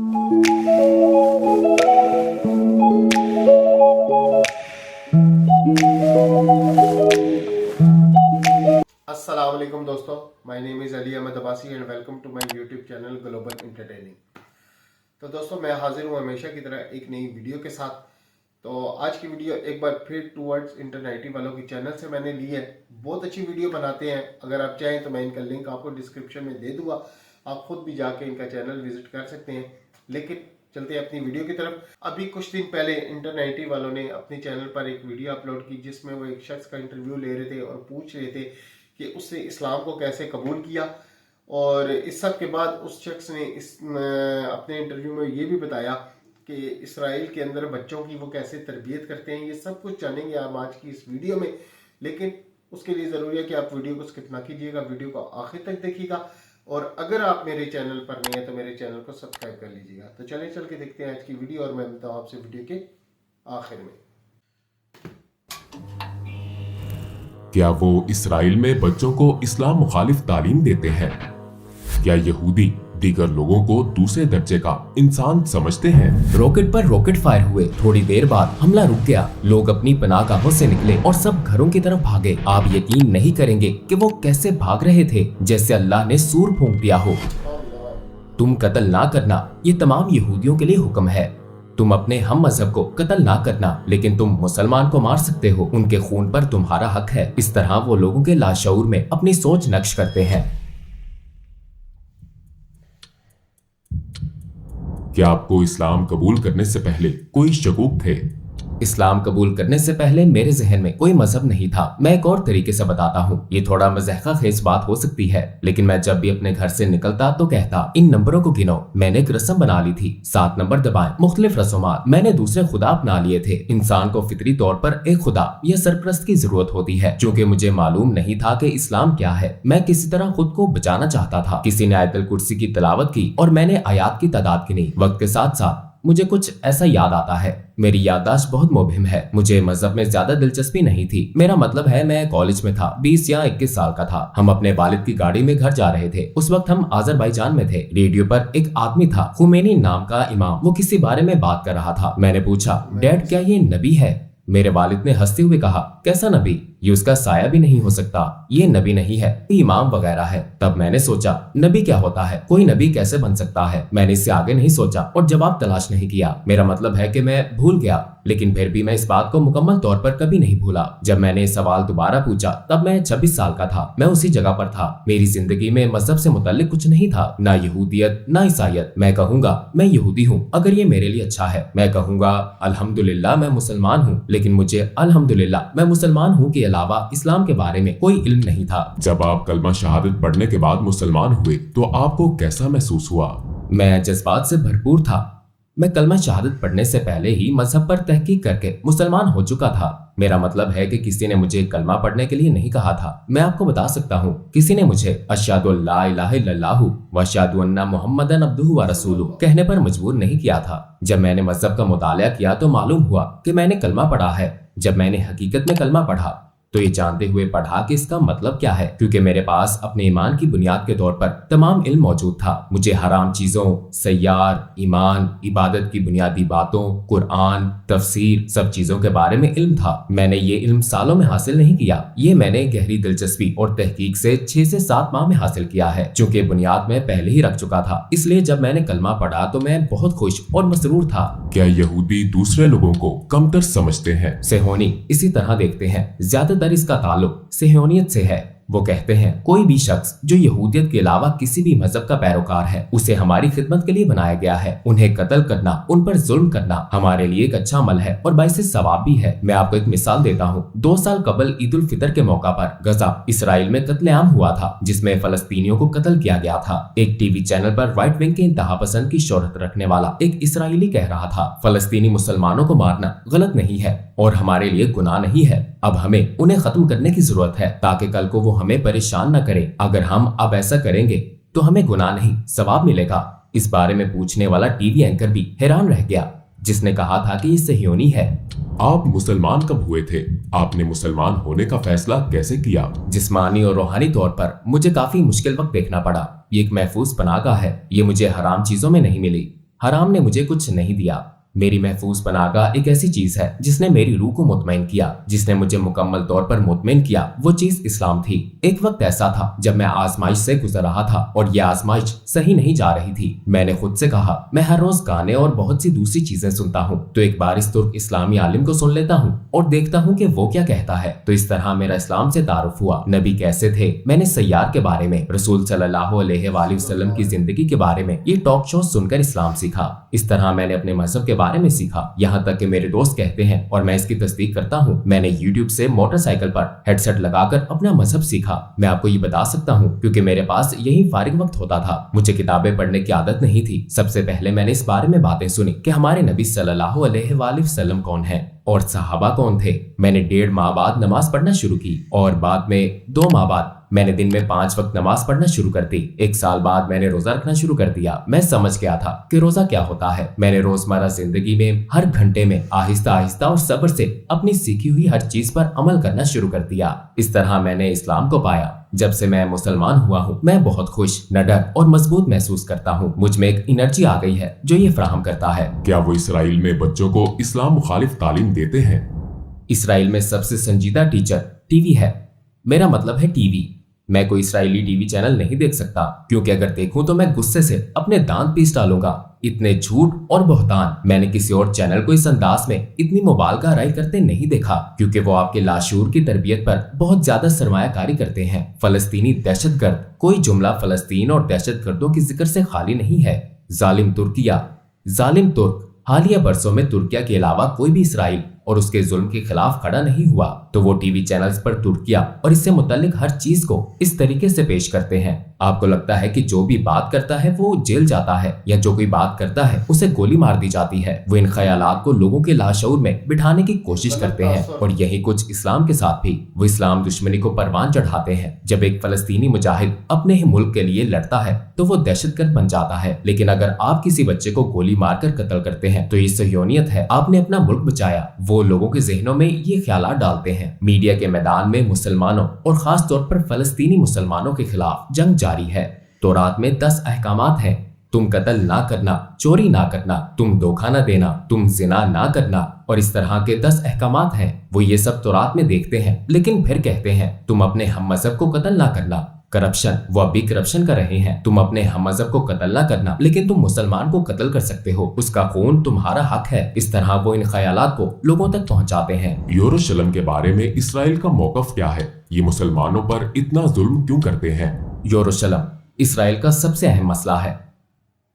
अस्सलाम वालेकुम दोस्तों, my name is Ali Ahmed Abbasi and welcome to my YouTube channel global entertaining. तो दोस्तों, मैं हाजिर हूँ हमेशा की तरह एक नई वीडियो के साथ। तो आज की वीडियो एक बार फिर टूवर्ड्स इंटरनेटी वालों की चैनल से मैंने ली है। बहुत अच्छी वीडियो बनाते हैं, अगर आप चाहें तो मैं इनका लिंक आपको डिस्क्रिप्शन में दे दूँगा, आप खुद भी जाके इनका चैनल विजिट कर सकते हैं। लेकिन चलते हैं अपनी वीडियो की तरफ। अभी कुछ दिन पहले इंटरनेटी वालों ने अपने चैनल पर एक वीडियो अपलोड की जिसमें वो एक शख्स का इंटरव्यू ले रहे थे और पूछ रहे थे कि उसने इस्लाम को कैसे कबूल किया। और इस सब के बाद उस शख्स ने अपने इंटरव्यू में ये भी बताया कि इसराइल के अंदर बच्चों की वो कैसे तरबियत करते हैं। ये सब कुछ जानेंगे आप आज की इस वीडियो में, लेकिन उसके लिए ज़रूरी है कि आप वीडियो को स्किप ना कीजिएगा, वीडियो को आखिर तक देखिएगा। और अगर आप मेरे चैनल पर नहीं हैं तो मेरे चैनल को सब्सक्राइब कर लीजिएगा। तो चलिए चल के देखते हैं आज की वीडियो और मैं मिलता हूँ आपसे वीडियो के आखिर में। क्या वो इसराइल में बच्चों को इस्लाम मुखालिफ तालीम देते हैं? क्या यहूदी दीगर लोगों को दूसरे दर्जे का इंसान समझते हैं? रॉकेट पर रॉकेट फायर हुए, थोड़ी देर बाद हमला रुक गया, लोग अपनी पनाहगाहों से निकले और सब घरों की तरफ भागे। आप यकीन नहीं करेंगे कि वो कैसे भाग रहे थे, जैसे अल्लाह ने सूर फूंक दिया हो। तुम कत्ल ना करना, ये तमाम यहूदियों के लिए हुक्म है। तुम अपने हम मजहब को कत्ल ना करना, लेकिन तुम मुसलमान को मार सकते हो, उनके खून पर तुम्हारा हक है। इस तरह वो लोगों के लाशऊर में अपनी सोच नक्श करते हैं। क्या आपको इस्लाम कबूल करने से पहले कोई शकूक थे? इस्लाम कबूल करने से पहले मेरे जहन में कोई मजहब नहीं था। मैं एक और तरीके से बताता हूँ, ये थोड़ा मज़ाक़ खेज बात हो सकती है, लेकिन मैं जब भी अपने घर से निकलता तो कहता, इन नंबरों को गिनो। मैंने एक रस्म बना ली थी, 7 नंबर दबाएं। मुख्तलिफ रस्मात मैंने दूसरे खुदा अपना लिए थे। इंसान को फितरी तौर पर एक खुदा या सरपरस्त की जरूरत होती है। चूँकि मुझे मालूम नहीं था कि इस्लाम क्या है, मैं किसी तरह खुद को बचाना चाहता था। किसी ने आयतुल कुर्सी की तिलावत की और मैंने आयात की तादाद गिनी। वक्त के साथ साथ मुझे कुछ ऐसा याद आता है। मेरी याददाश्त बहुत मुबहिम है। मुझे मजहब में ज्यादा दिलचस्पी नहीं थी। मेरा मतलब है, मैं कॉलेज में था, 20 या 21 साल का था। हम अपने वालिद की गाड़ी में घर जा रहे थे। उस वक्त हम आज़रबाईजान में थे। रेडियो पर एक आदमी था, खुमैनी नाम का इमाम। वो किसी बारे में बात कर रहा था। मैंने पूछा, डैड क्या ये नबी है? मेरे वालिद ने हंसते हुए कहा, कैसा नबी? ये उसका साया भी नहीं हो सकता, ये नबी नहीं है, ये इमाम वगैरह है। तब मैंने सोचा, नबी क्या होता है? कोई नबी कैसे बन सकता है? मैंने इससे आगे नहीं सोचा और जवाब तलाश नहीं किया। मेरा मतलब है कि मैं भूल गया, लेकिन फिर भी मैं इस बात को मुकम्मल तौर पर कभी नहीं भूला। जब मैंने सवाल दोबारा पूछा तब मैं 26 साल का था। मैं उसी जगह पर था। मेरी जिंदगी में मजहब से मुतल्लिक कुछ नहीं था, ना यहूदियत ना ईसाइयत। मैं कहूंगा मैं यहूदी हूँ अगर ये मेरे लिए अच्छा है। मैं कहूंगा अल्हम्दुलिल्लाह मैं मुसलमान हूँ, लेकिन मुझे अल्हम्दुलिल्लाह मैं मुसलमान हूँ के अलावा इस्लाम के बारे में कोई इल्म नहीं था। जब आप कलमा शहादत पढ़ने के बाद मुसलमान हुए तो आपको कैसा महसूस हुआ? मैं जज्बात से भरपूर था। मैं कलमा शहादत पढ़ने से पहले ही मजहब पर तहकीक करके मुसलमान हो चुका था। मेरा मतलब है कि किसी ने मुझे कलमा पढ़ने के लिए नहीं कहा था। मैं आपको बता सकता हूँ, किसी ने मुझे अशहदु अल्ला इलाहा इल्लल्लाहु व अशहदु अन्ना मुहम्मदन अब्दुहु व रसूलुहु कहने पर मजबूर नहीं किया था। जब मैंने मजहब का मुतालिया किया तो मालूम हुआ कि मैंने कलमा पढ़ा है। जब मैंने हकीकत में कलमा पढ़ा तो ये जानते हुए पढ़ा कि इसका मतलब क्या है, क्योंकि मेरे पास अपने ईमान की बुनियाद के तौर पर तमाम इल्म मौजूद था। मुझे हराम चीजों, सय्यार, ईमान, इबादत की बुनियादी बातों, कुरान, तफसीर, सब चीजों के बारे में इल्म था। मैंने ये इल्म सालों में हासिल नहीं किया, ये मैंने गहरी दिलचस्पी और तहकीक से 6 से 7 माह में हासिल किया है। चूंकि बुनियाद में पहले ही रख चुका था, इसलिए जब मैंने कलमा पढ़ा तो मैं बहुत खुश और मसरूर था। क्या यहूदी दूसरे लोगों को कमतर समझते हैं? सेहोनी इसी तरह देखते हैं। ज्यादातर इसका ताल्लुक सेहोनियत से है। वो कहते हैं कोई भी शख्स जो यहूदियत के अलावा किसी भी मजहब का पैरोकार है, उसे हमारी खिदमत के लिए बनाया गया है। उन्हें कत्ल करना, उन पर जुल्म करना हमारे लिए एक अच्छा अमल है और बाइसे सवाब भी है। मैं आपको एक मिसाल देता हूँ। 2 साल कबल ईद उल फितर के मौका पर गजा इसराइल में कत्लेआम हुआ था, जिसमें फलस्तीनियों को कत्ल किया गया था। एक टीवी चैनल पर राइट विंग के इंतहा पसंद की शोहरत रखने वाला एक इसराइली कह रहा था, फलस्तीनी मुसलमानों को मारना गलत नहीं है और हमारे लिए गुनाह नहीं है। अब हमें उन्हें खत्म करने की जरूरत है ताकि कल को वो हमें परेशान न करे। अगर हम अब ऐसा करेंगे तो हमें गुनाह नहीं सवाब मिलेगा। इस बारे में पूछने वाला टीवी एंकर भी हैरान रह गया, जिसने कहा था कि ये सहियोनी है। आप मुसलमान कब हुए थे? आपने मुसलमान होने का फैसला कैसे किया? जिस्मानी और रूहानी तौर पर मुझे काफी मुश्किल वक्त देखना पड़ा। ये एक महफूज पनाहगाह है, ये मुझे हराम चीजों में नहीं मिली। حرام نے मुझे कुछ नहीं दिया। मेरी महफूज पनाहगाह एक ऐसी चीज है जिसने मेरी रूह को मुतमईन किया, जिसने मुझे मुकम्मल तौर पर मुतमईन किया। वो चीज इस्लाम थी। एक वक्त ऐसा था जब मैं आजमाइश से गुजर रहा था और ये आजमाइश सही नहीं जा रही थी। मैंने खुद से कहा, मैं हर रोज गाने और बहुत सी दूसरी चीजें सुनता हूँ, तो एक बार इस तुर्क इस्लामी आलिम को सुन लेता हूँ और देखता हूँ कि वो क्या कहता है। तो इस तरह मेरा इस्लाम से तारुफ हुआ। नबी कैसे थे, मैंने सैयार के बारे में, रसूल सल्लल्लाहु अलैहि वसल्लम की जिंदगी के बारे में ये टॉक शो सुनकर इस्लाम सीखा। इस तरह मैंने अपने मजहब के बारे में सीखा, यहाँ तक कि मेरे दोस्त कहते हैं और मैं इसकी तस्दीक करता हूँ, मैंने YouTube से मोटरसाइकिल पर हेडसेट लगाकर अपना मजहब सीखा। मैं आपको ये बता सकता हूँ क्योंकि मेरे पास यही फारिग वक्त होता था। मुझे किताबें पढ़ने की आदत नहीं थी। सबसे पहले मैंने इस बारे में बातें सुनी कि हमारे नबी सल्लल्लाहु अलैहि वसल्लम कौन है और सहाबा कौन थे। मैंने 1.5 माह बाद नमाज पढ़ना शुरू की और बाद में 2 माह बाद मैंने दिन में 5 वक्त नमाज पढ़ना शुरू कर दी। 1 साल बाद मैंने रोजा रखना शुरू कर दिया। मैं समझ गया था कि रोजा क्या होता है। मैंने रोजमर्रा जिंदगी में हर घंटे में आहिस्ता आहिस्ता और सब्र से अपनी सीखी हुई हर चीज पर अमल करना शुरू कर दिया। इस तरह मैंने इस्लाम को पाया। जब से मैं मुसलमान हुआ हूँ मैं बहुत खुश, निडर और मजबूत महसूस करता हूँ। मुझ में एक एनर्जी आ गई है जो ये फराहम करता है। क्या वो इसराइल में बच्चों को इस्लाम मुखालिफ तालीम देते हैं? इसराइल में सबसे संजीदा टीचर टीवी है। मेरा मतलब है टीवी। मैं कोई इसराइली टीवी चैनल नहीं देख सकता क्योंकि अगर देखूं तो मैं गुस्से से अपने दांत पीस डालूंगा। इतने झूठ और बहतान मैंने किसी और चैनल को इस अंदाज में इतनी मुबालगा राय करते नहीं देखा क्योंकि वो आपके लाशूर की तरबियत पर बहुत ज्यादा सरमायाकारी करते हैं। फलस्तीनी दहशतगर्द, कोई जुमला फलस्तीन और दहशतगर्दों की जिक्र से खाली नहीं है। जालिम तुर्किया, जालिम तुर्क। हालिया बरसों में तुर्किया के अलावा कोई भी इसराइल और उसके जुल्म के खिलाफ खड़ा नहीं हुआ, तो वो टीवी चैनल्स पर तुर्किया और इससे मुतल्लिक हर चीज को इस तरीके से पेश करते हैं। आपको लगता है कि जो भी बात करता है वो जेल जाता है या जो कोई बात करता है उसे गोली मार दी जाती है। वो इन ख्यालात को लोगों के लाशऊर में बिठाने की कोशिश करते हैं और यही कुछ इस्लाम के साथ भी। वो इस्लाम दुश्मनी को परवान चढ़ाते हैं। जब एक फलस्तीनी मुजाहिद अपने ही मुल्क के लिए लड़ता है तो वो दहशतगर्द बन जाता है, लेकिन अगर आप किसी बच्चे को गोली मारकर कत्ल करते हैं तो ये सहयोनियत है, आपने अपना मुल्क बचाया। वो लोगों के जहनों में ये ख्यालात डालते हैं। मीडिया के मैदान में मुसलमानों और खास तौर पर फलस्तीनी मुसलमानों के खिलाफ जंग जारी है। तौरात में 10 अहकामात हैं। तुम कत्ल ना करना, चोरी ना करना, तुम धोखा ना देना, तुम जिना ना करना और इस तरह के 10 अहकामात हैं। वो ये सब तौरात में देखते हैं लेकिन फिर कहते हैं तुम अपने हम मजहब को कत्ल ना करना। करप्शन, वो अब भी करप्शन कर रहे हैं। तुम अपने हम मजहब को कत्ल ना करना लेकिन तुम मुसलमान को कत्ल कर सकते हो, उसका खून तुम्हारा हक है। इस तरह वो इन ख्यालात को लोगों तक पहुंचाते हैं। यरूशलेम के बारे में इसराइल का मौकफ क्या है? ये मुसलमानों पर इतना जुल्म क्यों करते हैं? यरूशलेम इसराइल का सबसे अहम मसला है।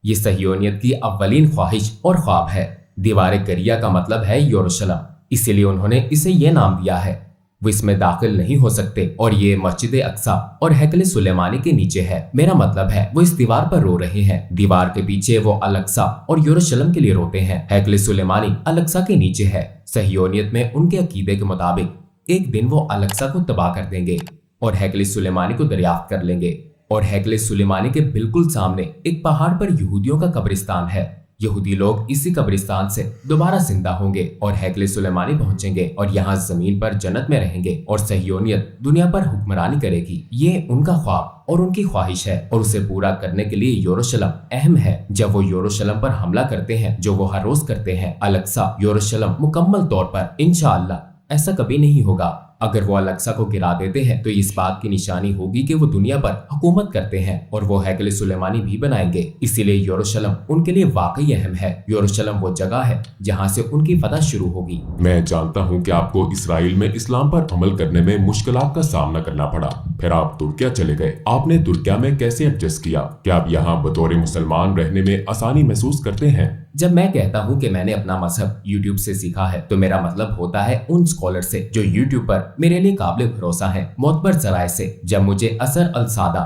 ये सहयोनियत की अव्वलीन ख्वाहिश और ख्वाब है। दीवार करिया का मतलब है यरूशलेम, इसीलिए उन्होंने इसे ये नाम दिया है। वो इसमें दाखिल नहीं हो सकते और ये मस्जिद अक्सा और हैकल सुलेमानी के नीचे है। मेरा मतलब है वो इस दीवार पर रो रहे हैं। दीवार के पीछे वो अल अक्सा और यरूशलेम के लिए रोते हैं। हैकल सुलेमानी अल अक्सा के नीचे है। सहयोनियत में उनके अकीदे के मुताबिक एक दिन वो अल अक्सा को तबाह कर देंगे और हैकल सुलेमानी को दरियाफ्त कर लेंगे। और हैकल सुलेमानी के बिल्कुल सामने एक पहाड़ पर यहूदियों का कब्रिस्तान है। यहूदी लोग इसी कब्रिस्तान से दोबारा जिंदा होंगे और हैकल सुलेमानी पहुंचेंगे और यहाँ जमीन पर जन्नत में रहेंगे और सहयोनियत दुनिया पर हुक्मरानी करेगी। ये उनका ख्वाब और उनकी ख्वाहिश है और उसे पूरा करने के लिए यरूशलेम अहम है। जब वो यरूशलेम पर हमला करते हैं, जो वो हर रोज करते हैं, अल अक्सा यरूशलेम मुकम्मल तौर पर इंशाअल्लाह ऐसा कभी नहीं होगा। अगर वो अल अक्सा को गिरा देते हैं तो इस बात की निशानी होगी कि वो दुनिया पर हुकूमत करते हैं और वो हैकल सुलेमानी भी बनाएंगे। इसीलिए यरूशलेम उनके लिए वाकई अहम है। यरूशलेम वो जगह है जहाँ से उनकी फतह शुरू होगी। मैं जानता हूँ कि आपको इसराइल में इस्लाम पर अमल करने में मुश्किलात का सामना करना पड़ा, फिर आप तुर्किया चले गए। आपने तुर्किया में कैसे एडजस्ट किया? क्या आप यहाँ बतौर मुसलमान रहने में आसानी महसूस करते हैं? जब मैं कहता हूँ कि मैंने अपना मजहब YouTube से सीखा है तो मेरा मतलब होता है उन स्कॉलर से जो YouTube पर मेरे लिए काबिल भरोसा है, मोतबर जराए से। जब मुझे असर अल सादा,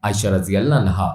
आयशा रजी अल्लाह अन्हा,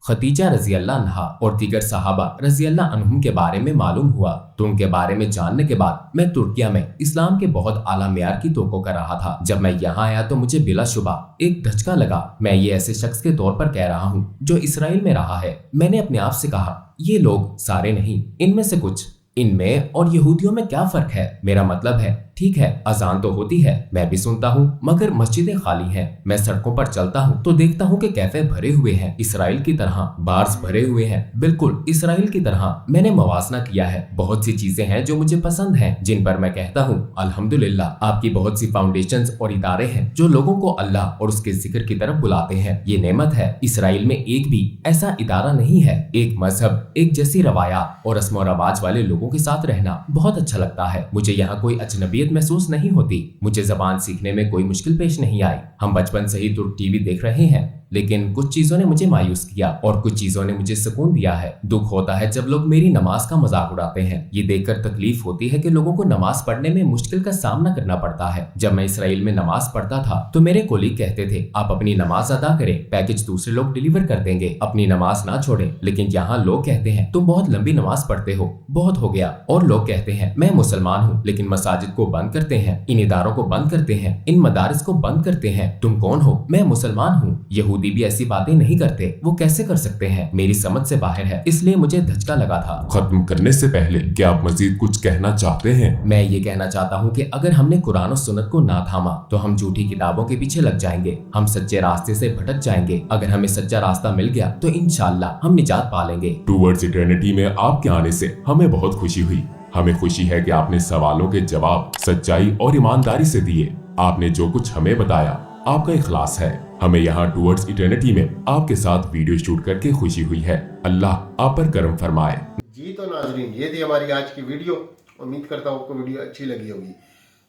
खतीजा रजी अल्लाह अन्हा और दीगर सहाबा रजी अल्लाह अन्हुम के बारे में मालूम हुआ तो उनके बारे में जानने के बाद मैं तुर्किया में इस्लाम के बहुत आला मेयार की तोक़ो कर रहा था। जब मैं यहाँ आया तो मुझे बिलाशुबा एक धचका लगा। मैं ये ऐसे शख्स के तौर पर कह रहा हूँ जो इसराइल में रहा है। मैंने अपने आप से कहा ये लोग सारे नहीं, इनमें से कुछ इनमें और यहूदियों में क्या फर्क है? मेरा मतलब है, ठीक है, अजान तो होती है, मैं भी सुनता हूँ, मगर मस्जिदें खाली हैं। मैं सड़कों पर चलता हूँ तो देखता हूँ कि कैफे भरे हुए हैं, इसराइल की तरह। बार्स भरे हुए हैं, बिल्कुल इसराइल की तरह। मैंने मवाजना किया है। बहुत सी चीजें हैं जो मुझे पसंद हैं, जिन पर मैं कहता हूँ अल्हम्दुलिल्लाह। आपकी बहुत सी फाउंडेशंस और इदारे हैं जो लोगों को अल्लाह और उसके जिक्र की तरफ बुलाते हैं। ये नेमत है। इसराइल में एक भी ऐसा इदारा नहीं है। एक मजहब, एक जैसी रवायात और रस्म और रवाज वाले लोगों के साथ रहना बहुत अच्छा लगता है। मुझे यहाँ कोई अजनबियत महसूस नहीं होती। मुझे जबान सीखने में कोई मुश्किल पेश नहीं आई। हम बचपन से ही तुर्क टीवी देख रहे हैं, लेकिन कुछ चीजों ने मुझे मायूस किया और कुछ चीजों ने मुझे सुकून दिया है। दुख होता है जब लोग मेरी नमाज का मजाक उड़ाते हैं। ये देखकर तकलीफ होती है कि लोगों को नमाज पढ़ने में मुश्किल का सामना करना पड़ता है। जब मैं इसराइल में नमाज पढ़ता था तो मेरे कोलीग कहते थे, आप अपनी नमाज अदा करें, पैकेज दूसरे लोग डिलीवर कर देंगे, अपनी नमाज ना छोड़ें। लेकिन यहाँ लोग कहते हैं, तुम बहुत लंबी नमाज पढ़ते हो, बहुत हो गया। और लोग कहते हैं, मैं मुसलमान हूँ, लेकिन मसाजिद को बंद करते हैं, इन इदारों को बंद करते हैं, इन मदारिस को बंद करते हैं। तुम कौन हो? मैं मुसलमान हूँ। यहूदी भी ऐसी बातें नहीं करते, वो कैसे कर सकते हैं? मेरी समझ से बाहर है, इसलिए मुझे धचका लगा था। खत्म करने से पहले क्या आप मजीद कुछ कहना चाहते हैं? मैं ये कहना चाहता हूँ कि अगर हमने कुरान और सुन्नत को ना थामा तो हम झूठी किताबों के पीछे लग जाएंगे, हम सच्चे रास्ते से भटक जाएंगे। अगर हमें सच्चा रास्ता मिल गया तो इंशाअल्लाह हम निजात पा लेंगे। टूवर्ड्स इटर्निटी में आपके आने से हमें बहुत खुशी हुई। हमें खुशी है कि आपने सवालों के जवाब सच्चाई और ईमानदारी से दिए। आपने जो कुछ हमें बताया, आपका इखलास है। हमें यहाँ टूवर्ड्स इटर्निटी में आपके साथ वीडियो शूट करके खुशी हुई है। अल्लाह आप पर करम फरमाए। जी तो नाजरीन, ये थी हमारी आज की वीडियो। उम्मीद करता हूँ आपको वीडियो अच्छी लगी होगी।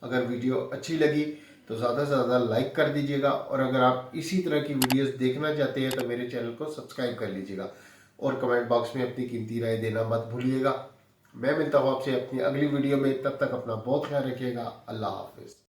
अगर वीडियो अच्छी लगी तो ज़्यादा से ज़्यादा लाइक कर दीजिएगा, और अगर आप इसी तरह की वीडियोस देखना चाहते हैं तो मेरे चैनल को सब्सक्राइब कर लीजिएगा, और कमेंट बॉक्स में अपनी कीमती राय देना मत भूलिएगा। मैं मिलता हूँ आपसे अपनी अगली वीडियो में, तब तक अपना बहुत ख्याल रखिएगा। अल्लाह हाफिज़।